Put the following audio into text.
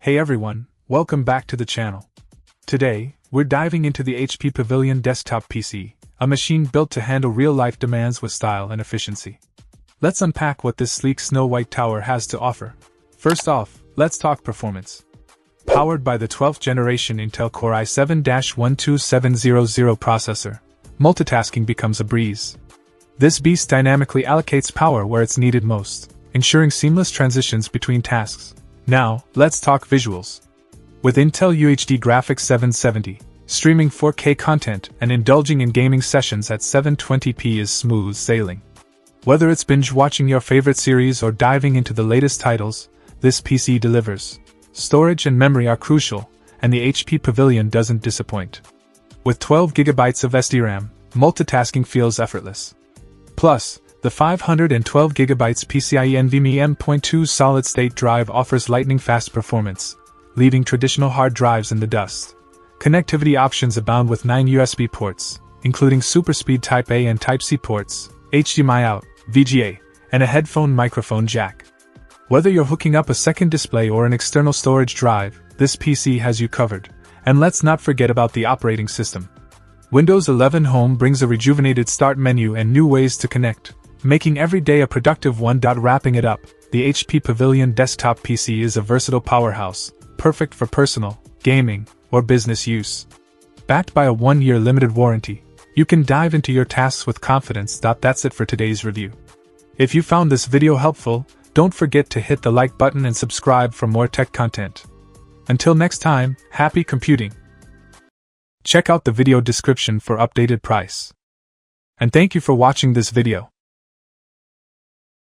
Hey everyone, welcome back to the channel. Today, we're diving into the HP Pavilion desktop PC, a machine built to handle real-life demands with style and efficiency. Let's unpack what this sleek Snow White tower has to offer. First off, let's talk performance. Powered by the 12th generation Intel Core i7-12700 processor, multitasking becomes a breeze. This beast dynamically allocates power where it's needed most, ensuring seamless transitions between tasks. Now, let's talk visuals. With Intel UHD Graphics 770, streaming 4K content and indulging in gaming sessions at 720p is smooth sailing. Whether it's binge-watching your favorite series or diving into the latest titles, this PC delivers. Storage and memory are crucial, and the HP Pavilion doesn't disappoint. With 12GB of SDRAM, multitasking feels effortless. Plus, the 512GB PCIe NVMe M.2 solid-state drive offers lightning-fast performance, leaving traditional hard drives in the dust. Connectivity options abound with 9 USB ports, including SuperSpeed Type-A and Type-C ports, HDMI out, VGA, and a headphone microphone jack. Whether you're hooking up a second display or an external storage drive, this PC has you covered. And let's not forget about the operating system. Windows 11 Home brings a rejuvenated start menu and new ways to connect, making every day a productive one. Wrapping it up, the HP Pavilion desktop PC is a versatile powerhouse, perfect for personal, gaming, or business use. Backed by a 1-year limited warranty, you can dive into your tasks with confidence. That's it for today's review. If you found this video helpful, don't forget to hit the like button and subscribe for more tech content. Until next time, happy computing! Check out the video description for updated price. And thank you for watching this video.